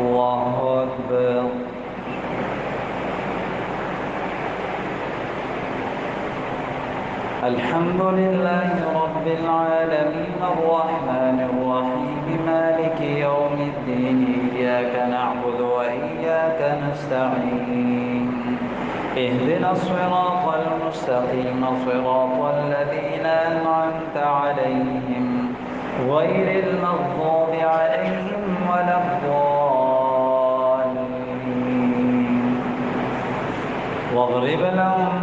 الله أكبر. الحمد لله رب العالمين الرحمن الرحيم مالك يوم الدين إياك نعبد وإياك نستعين اهدنا الصراط المستقيم صراط الذين أنعمت عليهم غير المغضوب عليهم ولا الضالين. واضرب لهم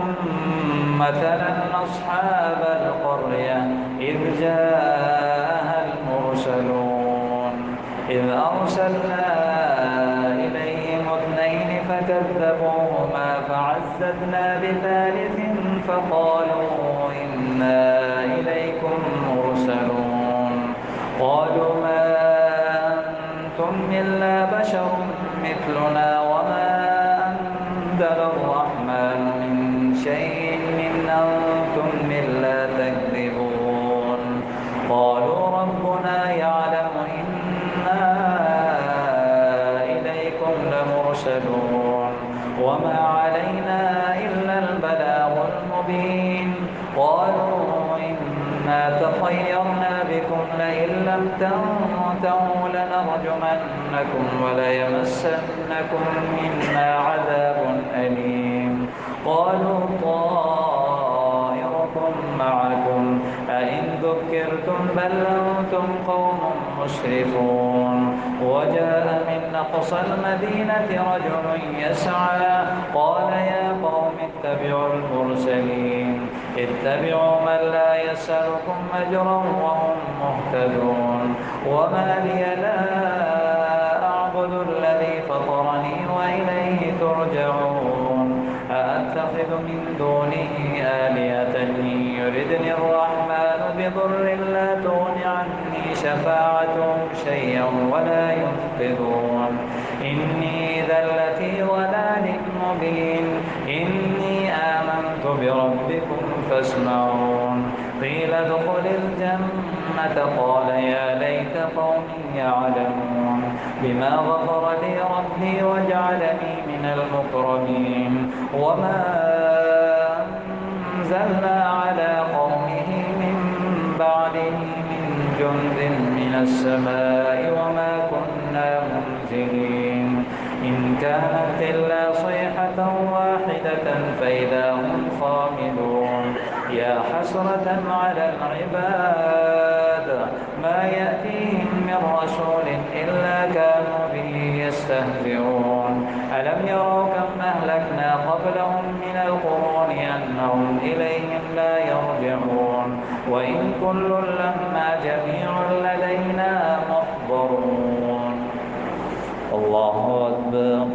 مثلا أصحاب القرية إذ جاءها المرسلون إذ أرسلنا إليهم اثنين فكذبوهما فعززنا بثالث فقالوا إنا إليكم مرسلون قالوا ما أنتم إلا بشر مثلنا وما أنزل الرحمن من شيء إن أنتم إلا تكذبون قالوا ربنا يعلم إنا إليكم لمرسلون وما علينا إلا البلاغ المبين قالوا إنا تطيرنا بكم لئن لم تنتهوا لنرجمنكم وليمسنكم منا عذاب أليم قالوا طائركم معكم أئن ذكرتم بل أنتم قوم مسرفون وجاء من أقصى المدينة رجل يسعى قال يا قوم اتبعوا المرسلين اتبعوا من لا يسألكم أجرا وهم مهتدون وما لي لا أعبد الذي فطرني وإليه ترجعون أأتخذ من دونه آلهة إن يردني الرحمن بضر لا تغن عني شفاعتهم شيئا ولا ينقذون إني إذا لفي ضلال مبين إني آمنت بربكم فاسمعون قيل ادخل الجنة قال يا ليت قومي يعلمون بما غفر لي ربي وجعلني من المكرمين وما أنزلنا على قومه من بعده من جند من السماء وما كنا منزلين إن كانت إلا صيحة واحدة فإذا هم خامدون يا حسرة على العباد ما يأتيهم من رسول إلا كانوا به يستهزئون ألم يروا كم أهلكنا قبلهم من القرون أنهم إليهم لا يرجعون وإن كل لما جميع لدينا محضرون. الله أكبر.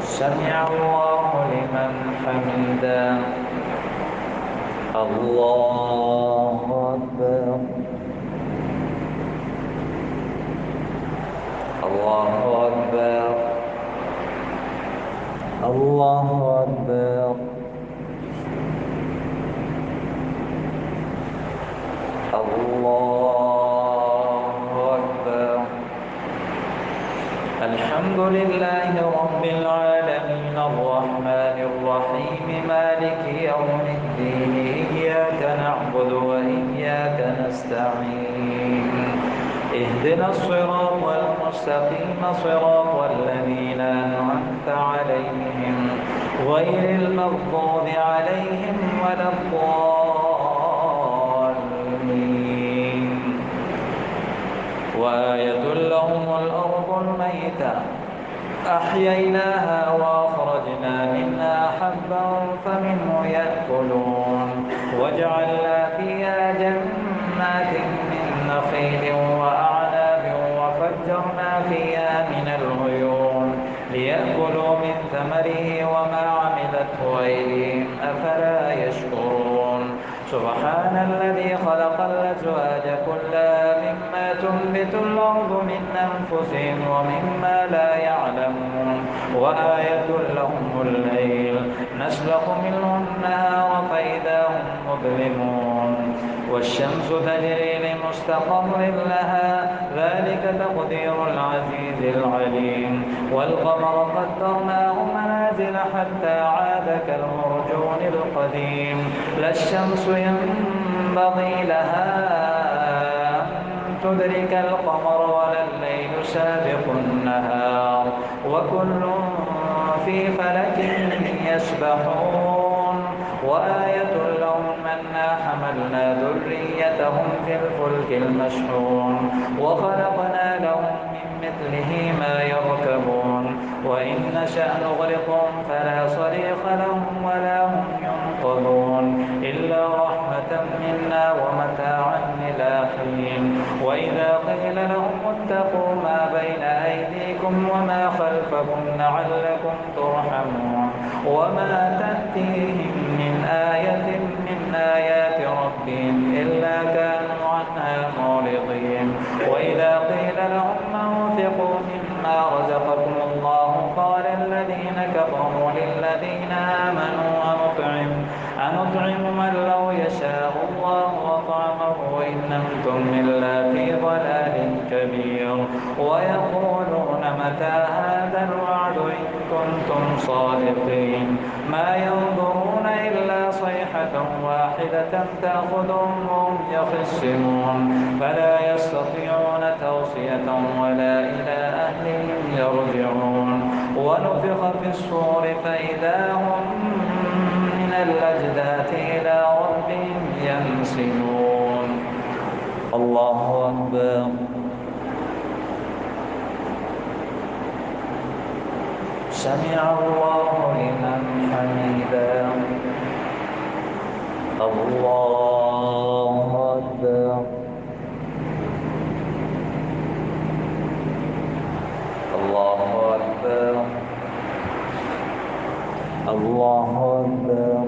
سمع الله لمن حمده. الله أكبر. الله أكبر. الله أكبر. الله أكبر. الحمد لله رب العالمين الرحمن الرحيم مالك يوم الدين إياك نعبد وإياك نستعين اهدنا الصراط المستقيم صراط الذين أنعمت عليهم غير المغضوب عليهم ولا الضالين. وآية لهم الأرض الميتة أحييناها وأخرجنا منها حبا فمنه يأكلون وجعلنا فيها جنات من نخيل وأعناب وفجرنا فيها من العيون ليأكلوا من ثمره وما عملته أيديهم أفلا يشكرون سبحان الذي خلق الأزواج كلها مما تنبت الأرض من أنفسهم ومما لا يعلمون وآية لهم الليل نسلخ منه النهار فإذا هم مظلمون والشمس تجري لمستقر لها ذلك تقدير العزيز العليم والقمر قدرناه منازل حتى عاد كالمرجون القديم لا الشمس ينبغي لها أن تدرك القمر ولا الليل سابق النهار وكل في فلك يسبحون وآية لهم أنا حملنا ذريتهم في الفلك المشحون وخلقنا لهم من مثله ما يركبون وإن نشأ نغرقهم فلا صريخ لهم ولا هم ينقذون إلا رحمة منا ومتاعا إلى حين وإذا قيل لهم اتقوا ما بين أيديكم وما خلفكم لعلكم ترحمون وما تأتيهم من آية من آيات ربهم إلا كانوا عنها معرضين وإذا قيل لهم أنفقوا مما رزقكم الله قال الذين كفروا للذين آمنوا أنطعم من لو يشاء الله أطعمه إن أنتم إلا في ضلال كبير ويقولون متى هذا الوعد إن كنتم صادقين ما ينظرون إلا صيحة واحدة تأخذهم وهم يخصمون فلا يستطيعون توصية ولا إلى أهلهم يرجعون ونفخ في الصور فإذا هم من الأجداث إلى ربهم ينسلون الله أكبر سمع الله لمن حمده الله أكبر الله أكبر الله أكبر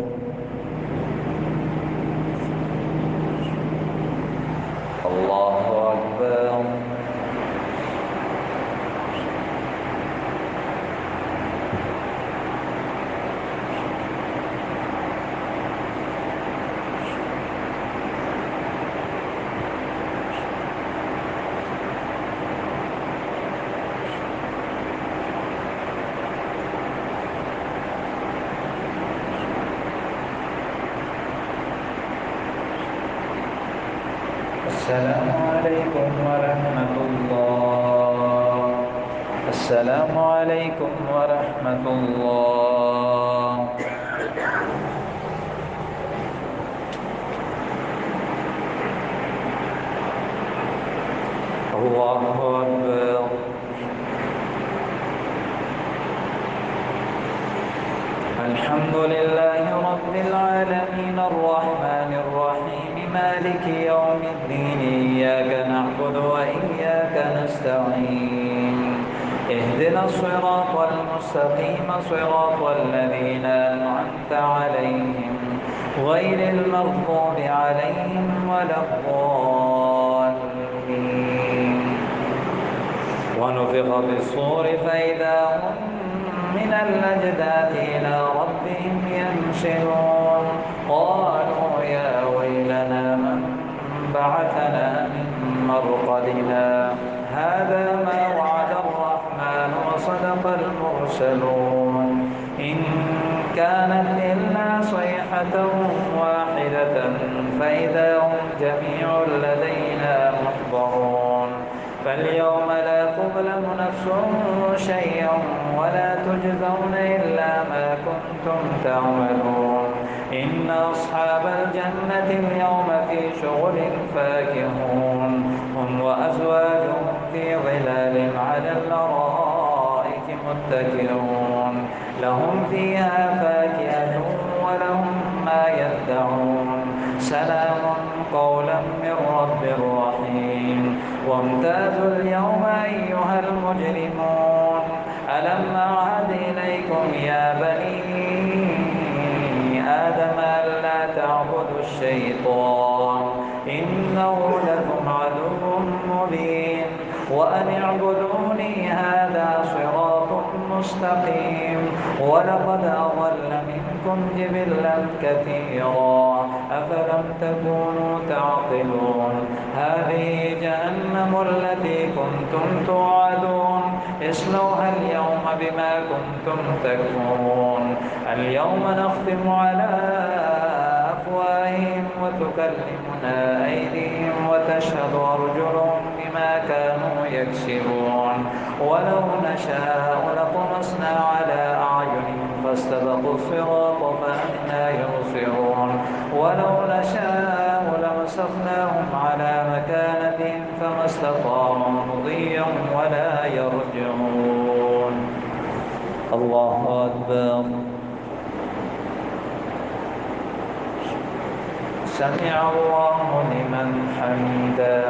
الله أكبر السلام عليكم ورحمة الله السلام عليكم ورحمة الله الله أكبر الحمد لله رب العالمين الرحمن الرحيم مالك يوم الدين إياك نعبد وإياك نستعين اهدنا الصراط المستقيم صراط الذين أنعمت عليهم غير المغضوب عليهم ولا الضالين ونفخ في الصور فإذا هم من الأجداث إلى ربهم ينسلون قالوا يا ويلنا من بعثنا من مرقدنا هذا ما وعد الرحمن وصدق المرسلون إن كانت إلا صيحة واحدة فإذا هم جميع لدينا محضرون فاليوم لا تظلم نفس شيئا ولا تجزون إلا ما كنتم تعملون إن أصحاب الجنة اليوم في شغل فاكهون هم وأزواجهم في ظلال على الأرائك متكئون لهم فيها فاكهة ولهم ما يدعون سلام قولا من رب رحيم وامتازوا اليوم أيها المجرمون ألم أعهد إليكم يا بني آدم ألا تعبدوا الشيطان إنه لكم عدو مبين وأن اعبدوني هذا صراط مستقيم ولقد أضل منكم جبلا كثيرا أفلم تكونوا تعقلون هذه جهنم التي كنتم توعدون اصلوها اليوم بما كنتم تكفرون اليوم نختم على أفواههم وتكلمنا أيديهم وتشهد أرجلهم بما كانوا يكسبون ولو نشاء لطمسنا على أعينهم فاستبقوا الصراط فأنى يبصرون ولو نشاء لمسخناهم على مكانتهم فما استطاعوا مضيا ولا يرجعون الله أكبر سمع الله لمن حمده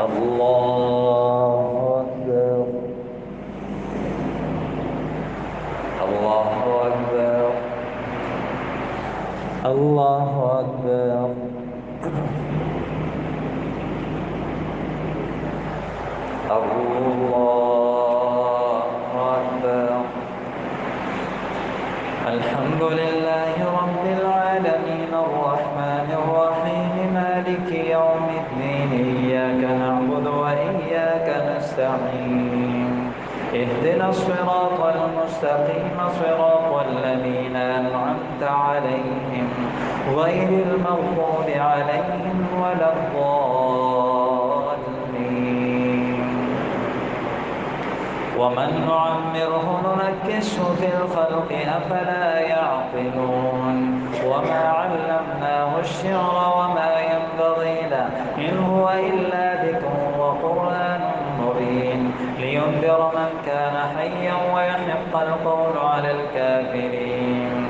الله أكبر الله أكبر الله أكبر الله أكبر الحمد لله رب العالمين الرحمن الرحيم مالك يوم الدين إياك نعبد وإياك نستعين اهدنا الصراط المستقيم صراط الذين أنعمت عليهم غير المغضوب عليهم ولا الضالين ومن نعمره ننكسه في الخلق أفلا يعقلون وما علمناه الشعر وما ينبغي له إن هو إلا ذكر وقرآن مبين لينذر من كان حيا ويحق القول على الكافرين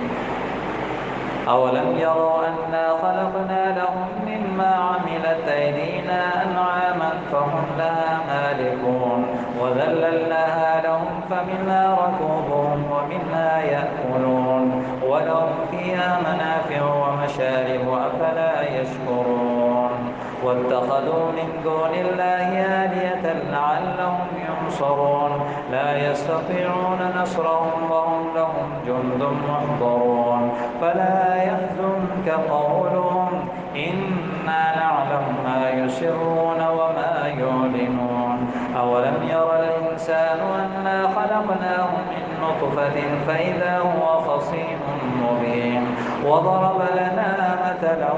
أولم يروا أنا خلقنا لهم مما عملت أيدينا أنعاما فهم لها مالكون وذللناها لهم فمنها ركوبهم ومنها يأكلون ولهم فيها منافع ومشارب أفلا يشكرون واتخذوا من دون الله آلهة لعلهم ينصرون لا يستطيعون نصرهم وهم لهم جند محضرون فلا يحزنك قولهم إنا نعلم ما يسرون وما يعلنون أولم ير الإنسان أنا خلقناه من نطفة فإذا هو خصيم مبين وضرب لنا مثلا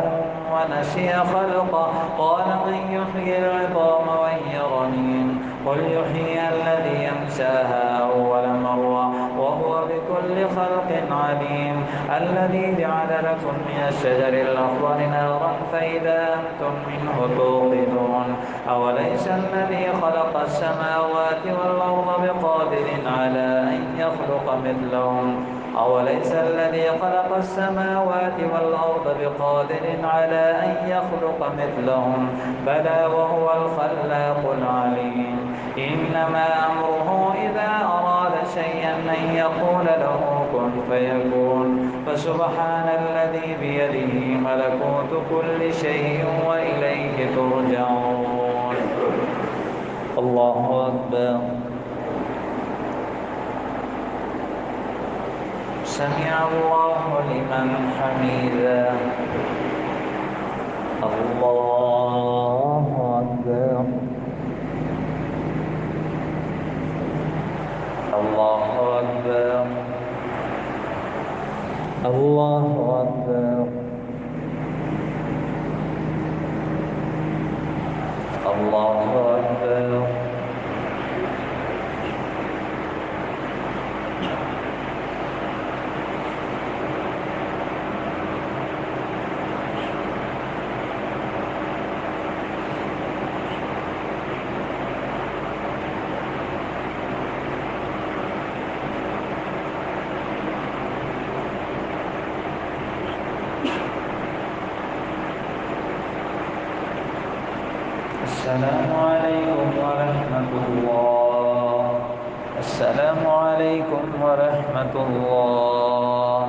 ونسي خلقه قال من يحيي العظام وهي رميم قل يحيي الذي ينساها أول مرة وهو بكل خلق عليم الذي جعل لكم من الشجر الأخضر نارا فإذا أنتم منه توقدون أوليس الذي خلق السماوات والأرض بقادر على أن يخلق مثلهم أوليس الذي خلق السماوات والأرض بقادر على أن يخلق مثلهم بلى وهو الخلاق العليم إنما أمره إذا أراد شيئا أن يقول له كن فيكون فسبحان الذي بيده ملكوت كل شيء وإليه ترجعون الله أكبر سمع الله لمن حمده الله أكبر الله أكبر الله أكبر الله أكبر السلام عليكم ورحمة الله السلام عليكم ورحمة الله